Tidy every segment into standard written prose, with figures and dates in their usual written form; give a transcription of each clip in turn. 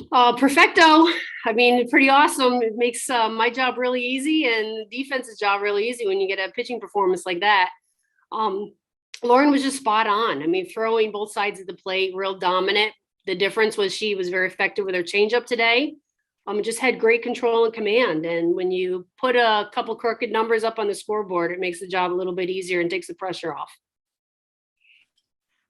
Perfecto. I mean, pretty awesome. It makes my job really easy and defense's job really easy when you get a pitching performance like that. Um, Lauren was just spot on. I mean, throwing both sides of the plate, real dominant. The difference was she was very effective with her changeup today. Just had great control and command. And when you put a couple crooked numbers up on the scoreboard, it makes the job a little bit easier and takes the pressure off.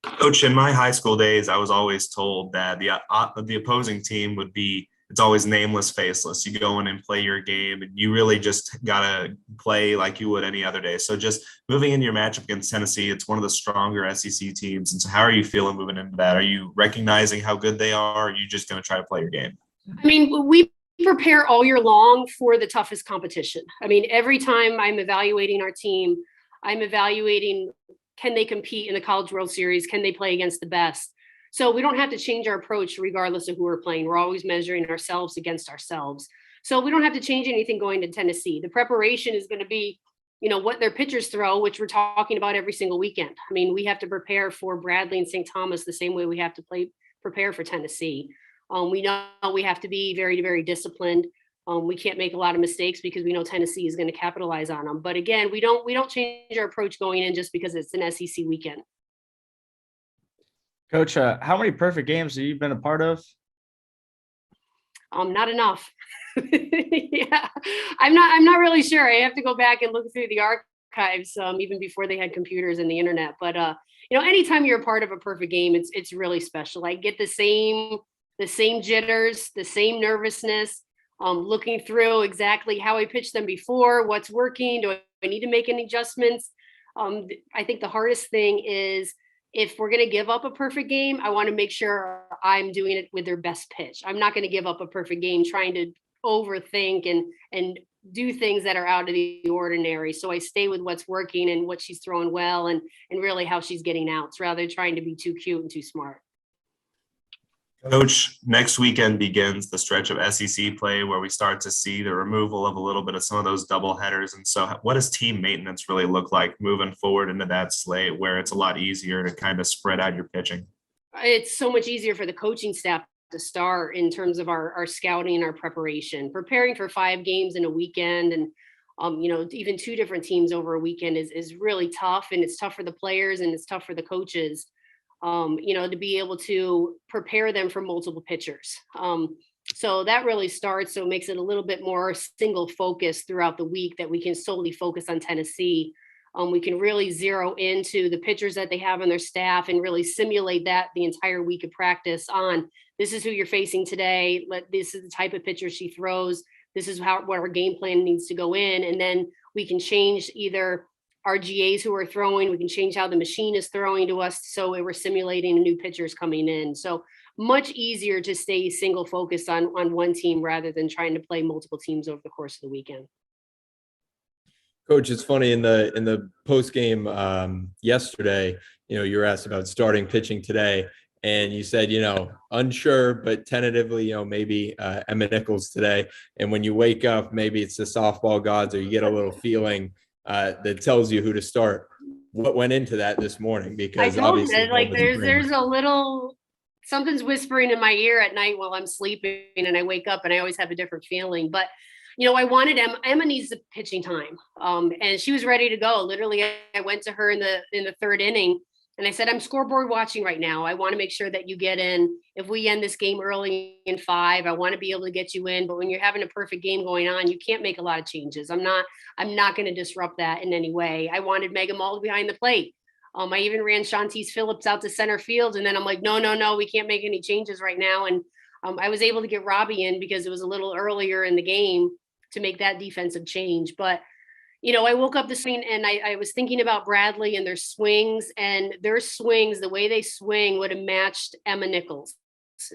Coach, in my high school days, I was always told that the opposing team would be it's always nameless, faceless. You go in and play your game, and you really just gotta play like you would any other day. So, just moving into your matchup against Tennessee, it's one of the stronger SEC teams. And so, how are you feeling moving into that? Are you recognizing how good they are? Or are you just going to try to play your game? I mean, we prepare all year long for the toughest competition. I mean, every time I'm evaluating our team, I'm evaluating, can they compete in the College World Series? Can they play against the best? So we don't have to change our approach regardless of who we're playing. We're always measuring ourselves against ourselves. So we don't have to change anything going to Tennessee. The preparation is going to be, what their pitchers throw, which we're talking about every single weekend. I mean, we have to prepare for Bradley and St. Thomas the same way we have to prepare for Tennessee. We know we have to be very, very disciplined. We can't make a lot of mistakes because we know Tennessee is going to capitalize on them. But again, we don't change our approach going in just because it's an SEC weekend. Coach, how many perfect games have you been a part of? Not enough. Yeah, I'm not really sure. I have to go back and look through the archives, even before they had computers and the internet. But anytime you're a part of a perfect game, it's really special. I get the same jitters, the same nervousness, looking through exactly how I pitched them before, what's working, do I need to make any adjustments? I think the hardest thing is if we're going to give up a perfect game, I want to make sure I'm doing it with their best pitch. I'm not going to give up a perfect game trying to overthink and do things that are out of the ordinary. So I stay with what's working and what she's throwing well and really how she's getting outs rather than trying to be too cute and too smart. Coach, next weekend begins the stretch of SEC play where we start to see the removal of a little bit of some of those double headers. And so, what does team maintenance really look like moving forward into that slate where it's a lot easier to kind of spread out your pitching? It's so much easier for the coaching staff to start in terms of our scouting and our preparation. Preparing for 5 games in a weekend and even 2 different teams over a weekend is really tough, and it's tough for the players and it's tough for the coaches. To be able to prepare them for multiple pitchers. So that really starts. So it makes it a little bit more single focus throughout the week that we can solely focus on Tennessee. We can really zero into the pitchers that they have on their staff and really simulate that the entire week of practice on this is who you're facing today. This is the type of pitcher she throws. This is what our game plan needs to go in. And then we can change either our GAs who are throwing, we can change how the machine is throwing to us. So we're simulating new pitchers coming in. So much easier to stay single focused on one team rather than trying to play multiple teams over the course of the weekend. Coach, it's funny in the post game yesterday, you were asked about starting pitching today, and you said, unsure, but tentatively, maybe Emma Nichols today. And when you wake up, maybe it's the softball gods, or you get a little feeling that tells you who to start. What went into that this morning? Because I told obviously, you, like there's a little something's whispering in my ear at night while I'm sleeping, and I wake up and I always have a different feeling. But I wanted Emma needs the pitching time, and she was ready to go. Literally, I went to her in the 3rd inning. And I said, I'm scoreboard watching right now. I want to make sure that you get in. If we end this game early in 5, I want to be able to get you in. But when you're having a perfect game going on, you can't make a lot of changes. I'm not going to disrupt that in any way. I wanted Megan Mull behind the plate. I even ran Shantice Phillips out to center field. And then I'm like, no, we can't make any changes right now. And I was able to get Robbie in because it was a little earlier in the game to make that defensive change. But I woke up this morning and I was thinking about Bradley and their swings, the way they swing would have matched Emma Nichols.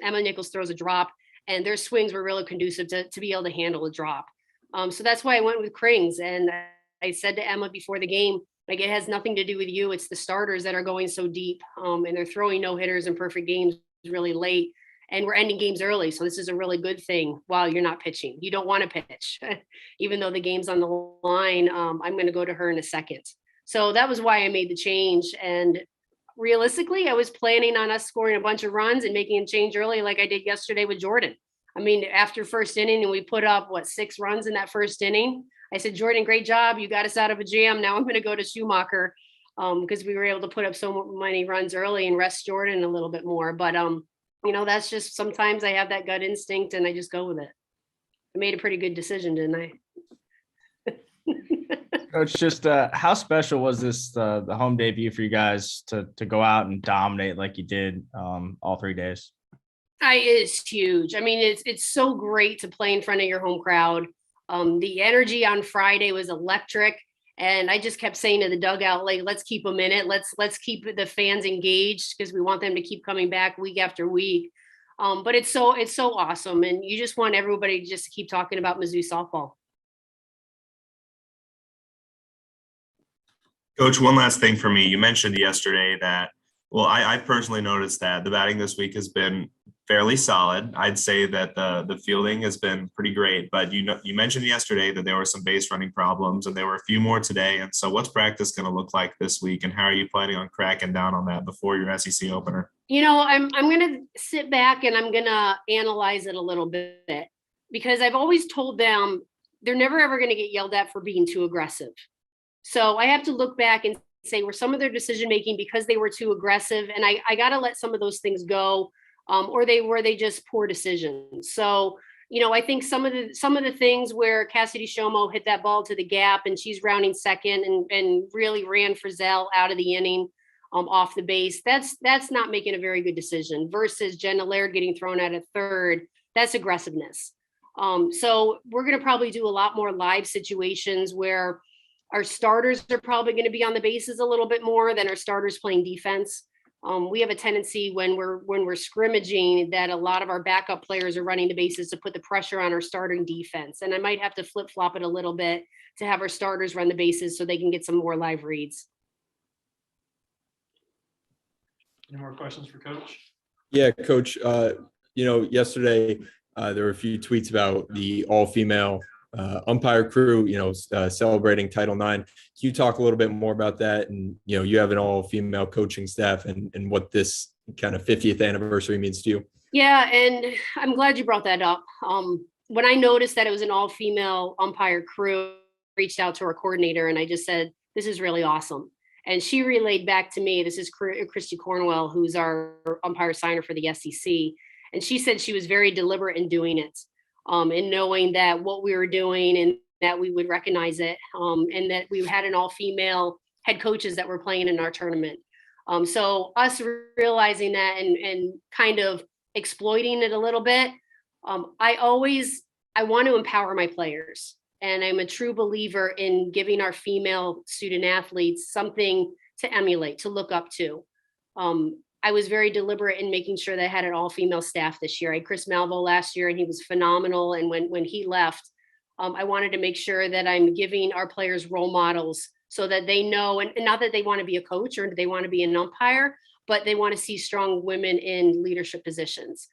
Emma Nichols throws a drop, and their swings were really conducive to be able to handle a drop. So that's why I went with Krings. And I said to Emma before the game, like, it has nothing to do with you. It's the starters that are going so deep, and they're throwing no hitters and perfect games really late. And we're ending games early. So this is a really good thing while you're not pitching. You don't want to pitch, even though the game's on the line. I'm going to go to her in a second. So that was why I made the change. And realistically, I was planning on us scoring a bunch of runs and making a change early like I did yesterday with Jordan. I mean, after first inning and we put up 6 runs in that first inning. I said, Jordan, great job. You got us out of a jam. Now I'm going to go to Schumacher because we were able to put up so many runs early and rest Jordan a little bit more. But, that's just sometimes I have that gut instinct and I just go with it. I made a pretty good decision, didn't I? Coach, just how special was this the home debut for you guys to go out and dominate like you did all 3 days? It's huge. I mean, it's so great to play in front of your home crowd. The energy on Friday was electric, and I just kept saying to the dugout, like, let's keep them in it. Let's keep the fans engaged because we want them to keep coming back week after week. But it's so awesome, and you just want everybody just to keep talking about Mizzou softball. Coach, one last thing for me. You mentioned yesterday that, well, I personally noticed that the batting this week has been fairly solid. I'd say that the fielding has been pretty great, but you mentioned yesterday that there were some base running problems and there were a few more today. And so what's practice going to look like this week, and how are you planning on cracking down on that before your SEC opener? I'm going to sit back and I'm going to analyze it a little bit because I've always told them they're never ever going to get yelled at for being too aggressive. So I have to look back and say, were some of their decision making because they were too aggressive, and I got to let some of those things go, or were they just poor decisions. So I think some of the things where Cassidy Shomo hit that ball to the gap and she's rounding second and really ran Frizzell out of the inning off the base. That's not making a very good decision versus Jenna Laird getting thrown out at third. That's aggressiveness. So we're going to probably do a lot more live situations where our starters are probably going to be on the bases a little bit more than our starters playing defense. We have a tendency when we're scrimmaging that a lot of our backup players are running the bases to put the pressure on our starting defense. And I might have to flip flop it a little bit to have our starters run the bases so they can get some more live reads. Any more questions for Coach? Yeah, Coach, yesterday there were a few tweets about the all-female umpire crew, celebrating Title IX. Can you talk a little bit more about that? And, you have an all-female coaching staff and what this kind of 50th anniversary means to you. Yeah, and I'm glad you brought that up. When I noticed that it was an all-female umpire crew, I reached out to our coordinator and I just said, this is really awesome. And she relayed back to me, this is Christy Cornwell, who's our umpire signer for the SEC. And she said she was very deliberate in doing it. And knowing that what we were doing and that we would recognize it, and that we had an all-female head coaches that were playing in our tournament. So us realizing that and kind of exploiting it a little bit, I want to empower my players. And I'm a true believer in giving our female student athletes something to emulate, to look up to. I was very deliberate in making sure that I had an all-female staff this year. I had Chris Malvo last year, and he was phenomenal. And when he left, I wanted to make sure that I'm giving our players role models so that they know, and not that they want to be a coach or they want to be an umpire, but they want to see strong women in leadership positions,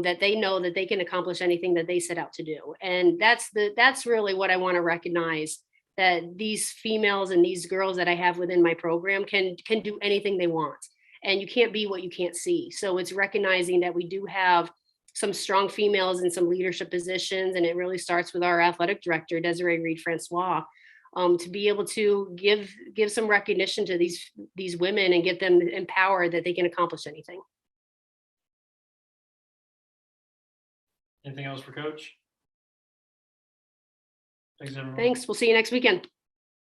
that they know that they can accomplish anything that they set out to do. And that's really what I want to recognize, that these females and these girls that I have within my program can do anything they want. And you can't be what you can't see. So it's recognizing that we do have some strong females in some leadership positions. And it really starts with our athletic director, Desiree Reed-Francois, to be able to give some recognition to these women and get them empowered that they can accomplish anything. Anything else for Coach? Thanks, everyone. Thanks. We'll see you next weekend.